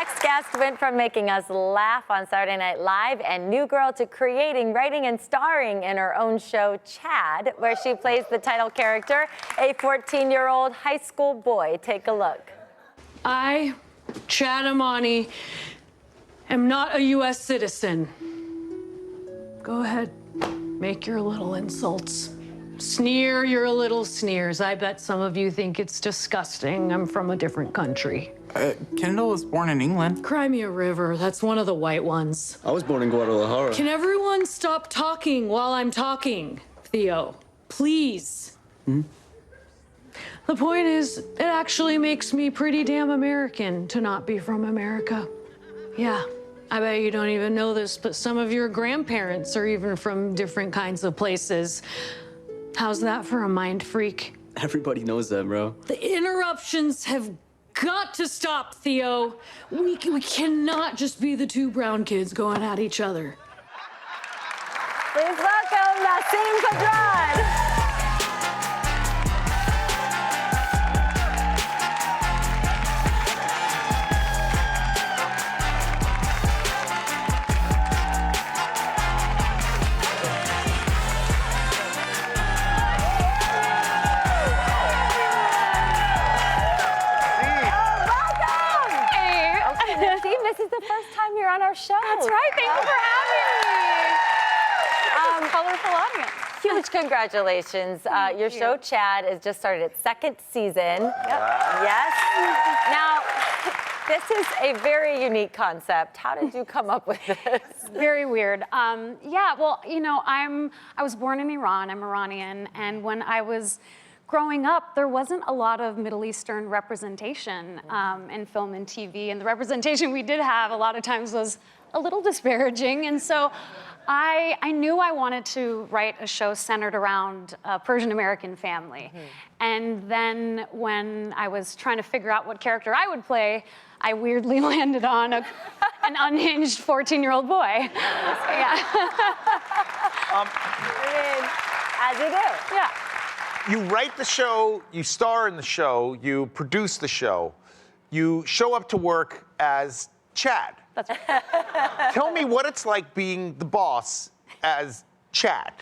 next guest went from making us laugh on Saturday Night Live and New Girl to creating, writing, and starring in her own show, Chad, where she plays the title character, a 14-year-old high school boy. Take a look. I, Chad Amani, am not a U.S. citizen. Go ahead, make your little insults. Sneer your little sneers. I bet some of you think it's disgusting. I'm from a different country. Kendall was born in England. Crimea River, that's one of the white ones. I was born in Guadalajara. Can everyone stop talking while I'm talking, Theo? Please. The point is, it actually makes me pretty damn American to not be from America. Yeah, I bet you don't even know this, but some of your grandparents are even from different kinds of places. How's that for a mind freak? Everybody knows that, bro. The interruptions have got to stop, Theo. We cannot just be the two brown kids going at each other. Please welcome Nasim Pedrad. This is the first time you're on our show. That's right. Thank you for having me. Colorful audience. Huge congratulations. Your show, Chad, has just started its second season. Yes. Now, this is a very unique concept. How did you come up with this? Very weird. Yeah, well, you know, I was born in Iran. I'm Iranian. And when I was growing up, there wasn't a lot of Middle Eastern representation in film and TV, and the representation we did have a lot of times was a little disparaging, and so I knew I wanted to write a show centered around a Persian-American family. And then when I was trying to figure out what character I would play, I weirdly landed on an unhinged 14-year-old boy. Yeah. As you do. Yeah. You write the show, you star in the show, you produce the show, you show up to work as Chad. That's right. Tell me what it's like being the boss as Chad.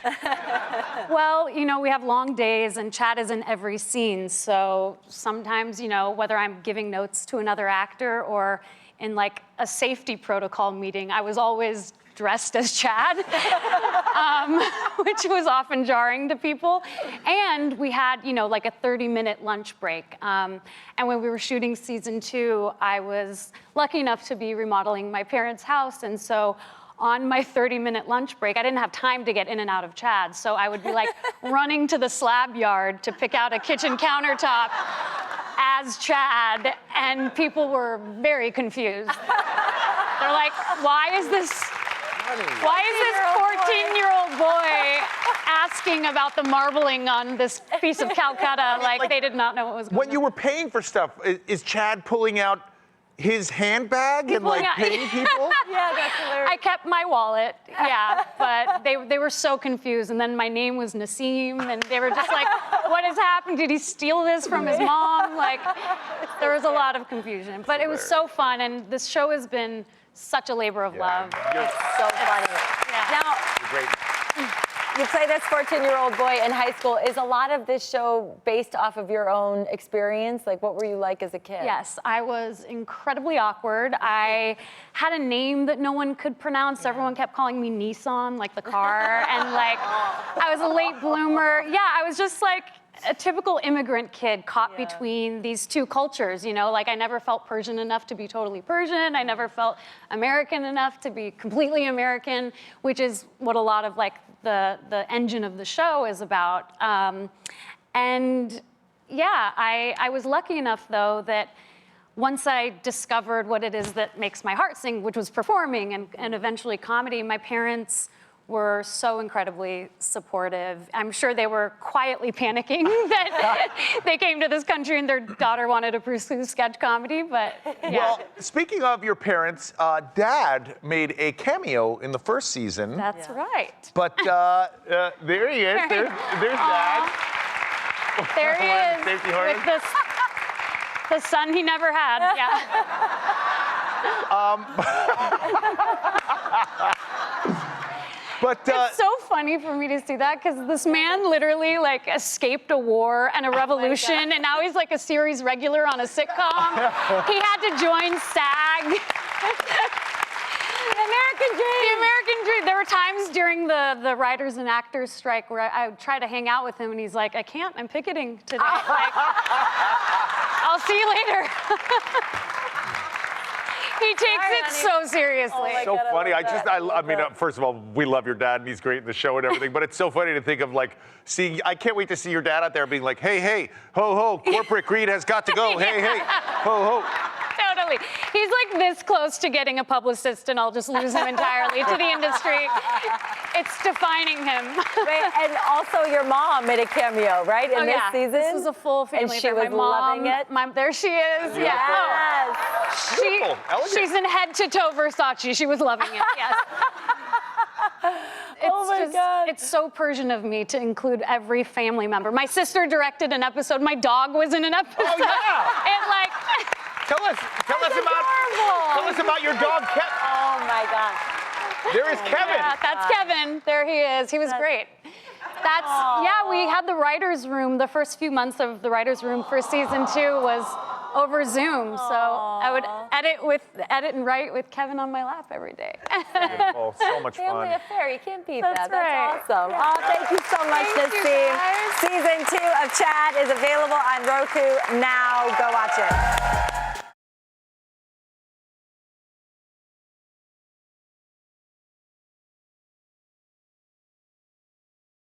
Well, you know, we have long days and Chad is in every scene. So sometimes, you know, whether I'm giving notes to another actor or in like a safety protocol meeting, I was always dressed as Chad, which was often jarring to people. And we had, you know, like a 30-minute lunch break. And when we were shooting season 2, I was lucky enough to be remodeling my parents' house. And so on my 30-minute lunch break, I didn't have time to get in and out of Chad. So I would be like running to the slab yard to pick out a kitchen countertop as Chad. And people were very confused. They're like, why is this 14-year-old boy asking about the marbling on this piece of Calcutta? Like they did not know what was going on. When you were paying for stuff, is Chad pulling out his handbag and like paying people? Yeah, that's hilarious. I kept my wallet, yeah, but they were so confused. And then my name was Nasim, and they were just like, what has happened? Did he steal this from his mom? Like, there was a lot of confusion. But it was so fun, and this show has been such a labor of love. It's so funny. Yeah. Now, you play this 14-year-old boy in high school. Is a lot of this show based off of your own experience? Like, what were you like as a kid? Yes, I was incredibly awkward. I had a name that no one could pronounce. Everyone kept calling me Nissan, like the car. And like, I was a late bloomer. Yeah, I was just like a typical immigrant kid caught between these two cultures, you know? Like, I never felt Persian enough to be totally Persian. I never felt American enough to be completely American, which is what a lot of like the engine of the show is about. And yeah, I was lucky enough though that once I discovered what it is that makes my heart sing, which was performing and eventually comedy, my parents were so incredibly supportive. I'm sure they were quietly panicking that they came to this country and their daughter wanted to pursue sketch comedy, but yeah. Well, speaking of your parents, Dad made a cameo in the first season. That's right. But there he is. There's Dad. There he is, with the son he never had, yeah. But It's so funny for me to see that because this man literally like escaped a war and a revolution, and now he's like a series regular on a sitcom. He had to join SAG. The American dream. The American dream. There were times during the writers and actors strike where I would try to hang out with him, and he's like, "I can't. I'm picketing today. Like, I'll see you later." He takes it so seriously. so God, I funny. love that. I mean, first of all, we love your dad, and he's great in the show and everything. But it's so funny to think of like seeing. I can't wait to see your dad out there being like, "Hey, hey, ho, ho, corporate greed has got to go. Hey, hey, ho, ho." Totally. He's like this close to getting a publicist, and I'll just lose him entirely to the industry. It's defining him. Right, and also your mom made a cameo, right, in this season? This was a full family And she affair. was My mom, loving it? there she is. Yes. Beautiful, elegant. She's in head to toe Versace. She was loving it. Yes. Oh my God. It's so Persian of me to include every family member. My sister directed an episode. My dog was in an episode. Oh, yeah. And like, Tell us about your dog, Kevin. Oh my God. There is Kevin. yeah, that's Kevin. There he is. He was great. We had the writer's room. The first few months of the writer's room for season 2 was over Zoom. So I would edit and write with Kevin on my lap every day. Oh, so much Family fun. affair, you can't beat That's that. right. That's awesome. Oh, thank you so much, Thank you, Nasim. guys. Season 2 of Chad is available on Roku now. Go watch it.